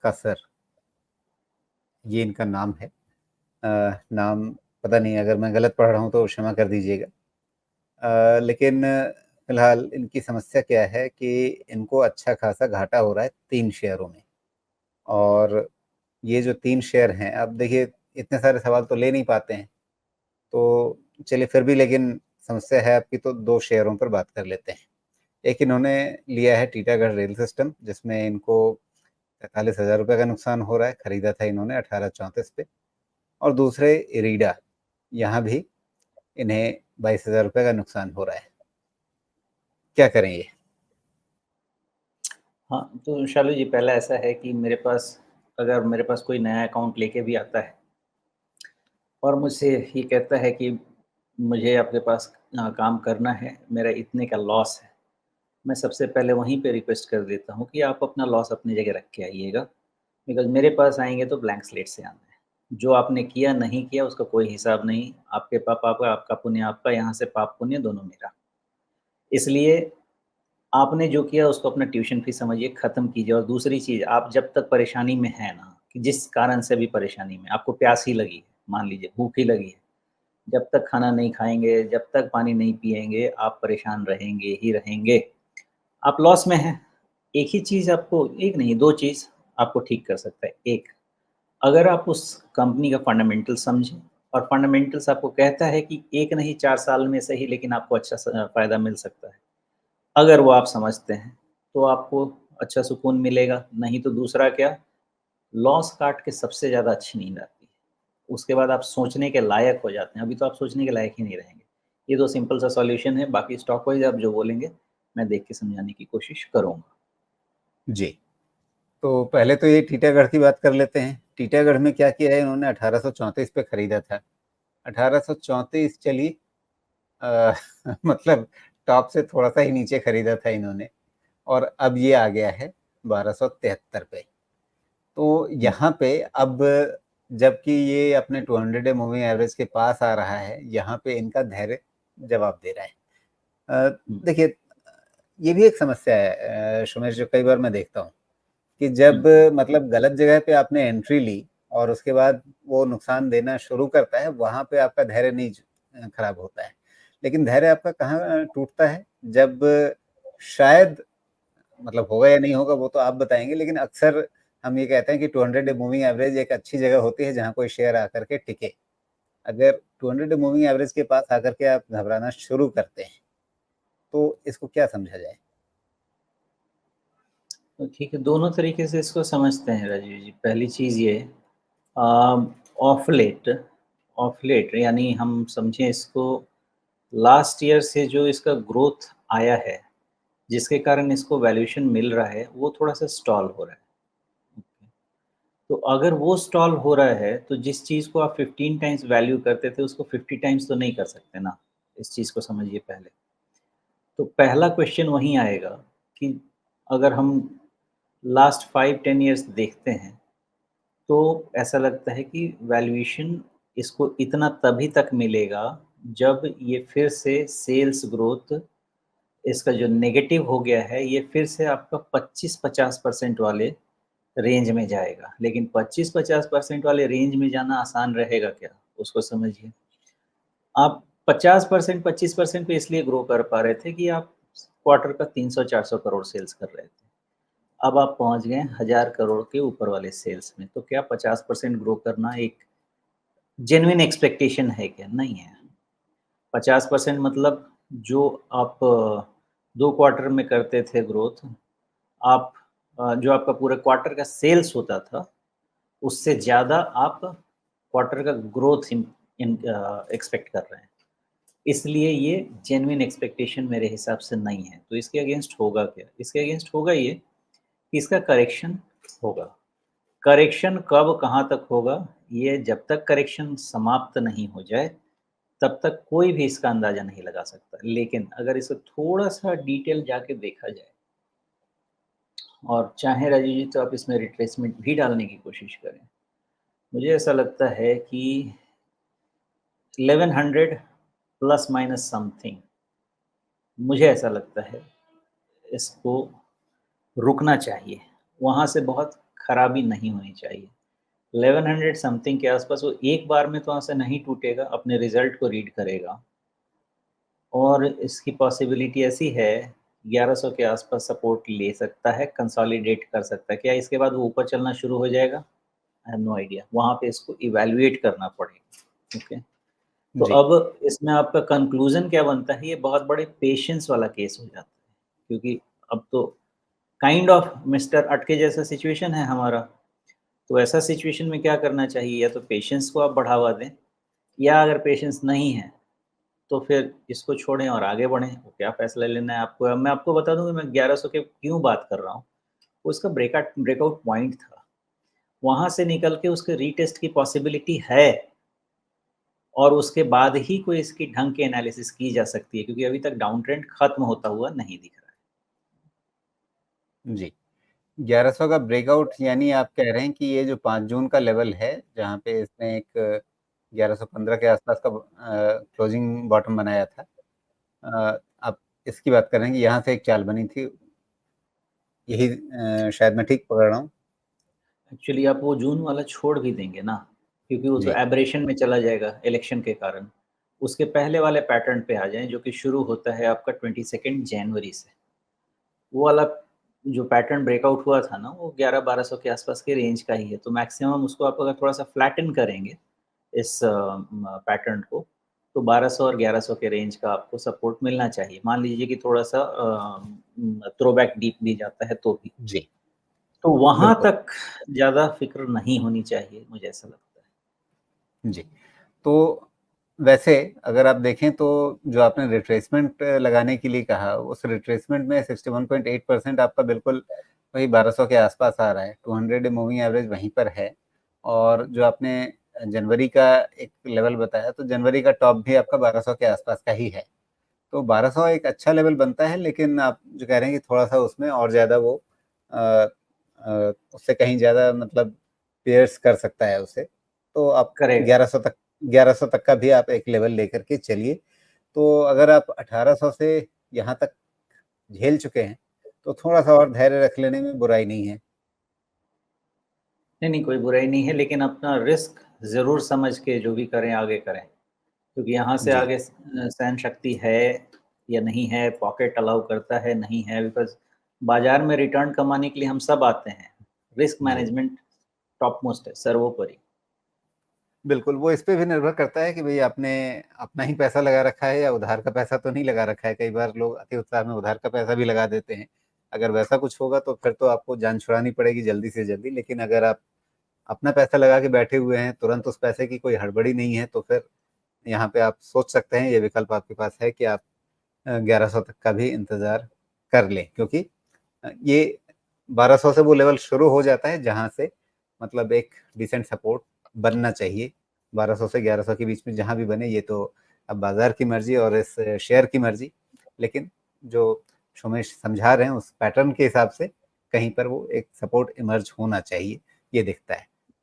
कासर, ये इनका नाम है। नाम पता नहीं, अगर मैं गलत पढ़ रहा हूँ तो क्षमा कर दीजिएगा। लेकिन फिलहाल इनकी समस्या क्या है कि इनको अच्छा खासा घाटा हो रहा है 3 शेयरों में। और ये जो 3 शेयर हैं, अब देखिए इतने सारे सवाल तो ले नहीं पाते हैं, तो चलिए फिर भी, लेकिन समस्या है आपकी तो 2 शेयरों पर बात कर लेते हैं। एक इन्होंने लिया है टीटागढ़ रेल सिस्टम, जिसमें इनको 43,000 रुपये का नुकसान हो रहा है, खरीदा था इन्होंने 1834 पे। और दूसरे इरीडा, यहाँ भी इन्हें 22,000 रुपये का नुकसान हो रहा है। क्या करें ये? हाँ, तो शालू जी, पहला ऐसा है कि अगर मेरे पास कोई नया अकाउंट लेके भी आता है और मुझसे ये कहता है कि मुझे आपके पास काम करना है, मेरा इतने का लॉस है, मैं सबसे पहले वहीं पे रिक्वेस्ट कर देता हूँ कि आप अपना लॉस अपनी जगह रख के आइएगा। बिकॉज़ मेरे पास आएँगे तो ब्लैंक स्लेट से आना है। जो आपने किया, नहीं किया, उसका कोई हिसाब नहीं। आपके पाप आपका, आपका पुण्य आपका, यहाँ से पाप पुण्य दोनों मेरा। इसलिए आपने जो किया उसको अपना ट्यूशन फ़ीस समझिए, ख़त्म कीजिए। और दूसरी चीज़, आप जब तक परेशानी में हैं ना, कि जिस कारण से भी परेशानी में, आपको प्यास ही लगी है, मान लीजिए भूख ही लगी है, जब तक खाना नहीं खाएँगे, जब तक पानी नहीं पिएँगे, आप परेशान रहेंगे ही रहेंगे। आप लॉस में हैं। एक ही चीज़ आपको, एक नहीं 2 चीज़ आपको ठीक कर सकता है। एक, अगर आप उस कंपनी का फंडामेंटल समझें और फंडामेंटल्स आपको कहता है कि 1 नहीं 4 साल में सही, लेकिन आपको अच्छा फ़ायदा मिल सकता है। अगर वो आप समझते हैं, तो आपको अच्छा सुकून मिलेगा, नहीं तो दूसरा क्या, लॉस काट के सबसे ज़्यादा अच्छी नींद आती है। उसके बाद आप सोचने के लायक हो जाते हैं, अभी तो आप सोचने के लायक ही नहीं रहेंगे। ये 2 सिंपल सा सॉल्यूशन है, बाकी स्टॉक वाइज़ आप जो बोलेंगे, मैं देख के समझाने की कोशिश करूँगा। जी, तो पहले तो ये टीटागढ़ की बात कर लेते हैं। टीटागढ़ में क्या किया है इन्होंने, 1834 पे खरीदा था। 1834 चलिए, अ, मतलब टॉप से थोड़ा-सा ही नीचे खरीदा था इन्होंने, और अब ये आ गया है 1273 पे। तो हुँ, यहाँ पे अब, जबकि ये अपने 200 डे मूविंग एवरेज के पास आ रहा है, यहाँ पे इनका धैर्य जवाब दे रहा है। हुँ, देखिए, ये भी एक समस्या है सुमेश, जो कई बार मैं देखता हूँ कि हुँ, जब मतलब गलत जगह पे आपने एंट्री ली और उसके बाद वो नुकसान देना शुरू करता है, वहाँ पे आपका धैर्य नहीं खराब होता है। लेकिन धैर्य आपका कहाँ टूटता है, जब शायद, मतलब होगा या नहीं होगा वो तो आप बताएँगे, लेकिन अक्सर हम ये कहते हैं कि 200 डे मूविंग एवरेज एक अच्छी जगह होती है जहाँ कोई शेयर आकर के टिके। अगर 200 डे मूविंग एवरेज के पास आकर के आप घबराना शुरू करते हैं, तो इसको क्या समझा जाए? तो ठीक है, दोनों तरीके से इसको समझते हैं राजीव जी। पहली चीज़ ये, ऑफ लेट ऑफ लेट यानी हम समझें इसको, लास्ट ईयर से जो इसका ग्रोथ आया है, जिसके कारण इसको वैल्यूएशन मिल रहा है, वो थोड़ा-सा स्टॉल हो रहा है। तो अगर वो स्टॉल हो रहा है, तो जिस चीज़ को आप 15 टाइम्स वैल्यू करते थे, उसको 50 टाइम्स तो नहीं कर सकते ना। इस चीज़ को समझिए पहले। तो पहला क्वेश्चन वहीं आएगा कि अगर हम लास्ट 5-10 ईयर्स देखते हैं, तो ऐसा लगता है कि वैल्यूएशन इसको इतना तभी तक मिलेगा, जब ये फिर से सेल्स ग्रोथ, इसका जो नेगेटिव हो गया है, ये फिर से आपका 25-50% वाले रेंज में जाएगा। लेकिन 25-50% वाले रेंज में जाना आसान रहेगा क्या? उसको समझिए। आप 50%, 25% पे इसलिए ग्रो कर पा रहे थे कि आप क्वार्टर का 300-400 करोड़ सेल्स कर रहे थे। अब आप पहुँच गए 1000 करोड़ के ऊपर वाले सेल्स में, तो क्या 50% ग्रो करना एक जेन्युइन एक्सपेक्टेशन है क्या? नहीं है। 50% मतलब जो आप 2 क्वार्टर में करते थे ग्रोथ, आप जो आपका पूरा क्वार्टर का सेल्स होता था, उससे ज़्यादा आप क्वार्टर का ग्रोथ एक्सपेक्ट कर रहे हैं। इसलिए ये जेन्युइन एक्सपेक्टेशन मेरे हिसाब से नहीं है। तो इसके अगेंस्ट होगा क्या? इसके अगेंस्ट होगा ये कि इसका करेक्शन होगा। करेक्शन कब, कहाँ तक होगा? ये जब तक करेक्शन समाप्त नहीं हो जाए, तब तक कोई भी इसका अंदाज़ा नहीं लगा सकता। लेकिन अगर इसे थोड़ा-सा डिटेल जाके देखा जाए, और चाहे राजीव जी तो आप इसमें रिट्रेसमेंट भी डालने की कोशिश करें। मुझे ऐसा लगता है कि 1100 प्लस माइनस समथिंग, मुझे ऐसा लगता है इसको रुकना चाहिए। वहाँ से बहुत खराबी नहीं होनी चाहिए। 1100 समथिंग के आसपास वो एक बार में तो वहाँ से नहीं टूटेगा, अपने रिज़ल्ट को रीड करेगा और इसकी पॉसिबिलिटी ऐसी है 1100 के आसपास सपोर्ट ले सकता है, कंसोलिडेट कर सकता है। क्या इसके बाद वो ऊपर चलना शुरू हो जाएगा? I have no idea. वहाँ पे इसको इवैल्यूएट करना पड़ेगा। ओके। तो जी, अब इसमें आपका कंक्लूज़न क्या बनता है? ये बहुत बड़े पेशेंस वाला केस हो जाता है, क्योंकि अब तो काइंड ऑफ मिस्टर अटके जैसा सिचुएशन है हमारा। तो ऐसा सिचुएशन में क्या करना चाहिए? या तो पेशेंस को आप बढ़ावा दें या अगर पेशेंस नहीं है, तो फिर इसको छोड़ें और आगे बढ़ें। वो क्या फ़ैसला लेना है आपको। अब मैं आपको बता दूँ कि मैं 1100 के क्यों बात कर रहा हूँ। वो उसका ब्रेकआउट पॉइंट था। वहाँ से निकल के उसके रीटेस्ट की पॉसिबिलिटी है और उसके बाद ही कोई इसकी ढंग की एनालिसिस की जा सकती है, क्योंकि अभी तक डाउन ट्रेंड खत्म होता हुआ नहीं दिख रहा है। जी। 1100 का ब्रेकआउट यानी आप कह रहे हैं कि ये जो 5 जून का लेवल है, जहाँ पे इसने एक 1115 के आसपास का क्लोजिंग बॉटम बनाया था। आप इसकी बात कर रहे हैं कि यहाँ से एक चाल बनी थी, यही शायद मैं ठीक पकड़ रहा हूँ? एक्चुअली आप वो जून वाला छोड़ भी देंगे ना, क्योंकि वो तो जी, एब्रेशन में चला जाएगा इलेक्शन के कारण। उसके पहले वाले पैटर्न पे आ जाएँ, जो कि शुरू होता है आपका 22 जनवरी से। वो वाला जो पैटर्न ब्रेकआउट हुआ था ना, वो 11-1200 के आसपास के रेंज का ही है। तो मैक्सिमम उसको आप अगर थोड़ा-सा फ्लैटन करेंगे इस पैटर्न को, तो 1200 और 1100 के रेंज का आपको सपोर्ट मिलना चाहिए। मान लीजिए कि थोड़ा-सा थ्रोबैक डीप भी जाता है तो भी। जी, तो वहाँ बिल्कुल। तक ज़्यादा फ़िक्र नहीं होनी चाहिए, मुझे ऐसा लगता है। जी। तो वैसे अगर आप देखें तो जो आपने रिट्रेसमेंट लगाने के लिए कहा, उस रिट्रेसमेंट में 61.8% आपका बिल्कुल वही 1200 के आसपास आ रहा है। 200 डे मूविंग एवरेज वहीं पर है और जो आपने जनवरी का एक लेवल बताया, तो जनवरी का टॉप भी आपका 1200 के आसपास का ही है। तो 1200 एक अच्छा लेवल बनता है, लेकिन आप जो कह रहे हैं कि थोड़ा-सा उसमें और ज़्यादा वो अ उससे कहीं ज़्यादा मतलब पियर्स कर सकता है उसे। तो आप करेगा। 1100 तक का भी आप एक लेवल लेकर के चलिए। तो अगर आप 1800 से यहाँ तक झेल चुके हैं, तो थोड़ा-सा और धैर्य रख लेने में बुराई नहीं है। नहीं, नहीं, कोई बुराई नहीं है, लेकिन अपना रिस्क ज़रूर समझ के जो भी करें, आगे करें। क्योंकि यहाँ से जी, आगे सहन शक्ति है या नहीं है, पॉकेट अलाउ करता है, नहीं है, बिकॉज़ बाज़ार में रिटर्न कमाने के लिए हम सब आते हैं। रिस्क जी। मैनेजमेंट टॉप मोस्ट है, सर्वोपरि। बिल्कुल, वो इस पे भी निर्भर करता है कि भई आपने अपना ही पैसा लगा रखा है या उधार का पैसा तो नहीं लगा रखा है। कई बार लोग अति उत्साह में उधार का पैसा भी लगा देते हैं। अगर वैसा कुछ होगा तो फिर तो आपको जान छुड़ानी पड़ेगी जल्दी से जल्दी। लेकिन अगर आप अपना पैसा लगा के बैठे हुए हैं, तुरंत उस पैसे की कोई हड़बड़ी नहीं है, तो फिर यहाँ पे आप सोच सकते हैं, ये विकल्प आपके पास है कि आप 1100 तक का भी इंतज़ार कर लें। क्योंकि ये 1200 से वो लेवल शुरू हो जाता है, जहाँ से मतलब एक डिसेंट सपोर्ट बनना चाहिए। 1200 से 1100 के बीच में जहाँ भी बने, ये तो अब बाज़ार की मर्ज़ी और इस शेयर की मर्ज़ी। लेकिन जो सोमेश समझा रहे हैं, उस पैटर्न के हिसाब से कहीं पर वो एक सपोर्ट इमर्ज होना चाहिए, ये दिखता है।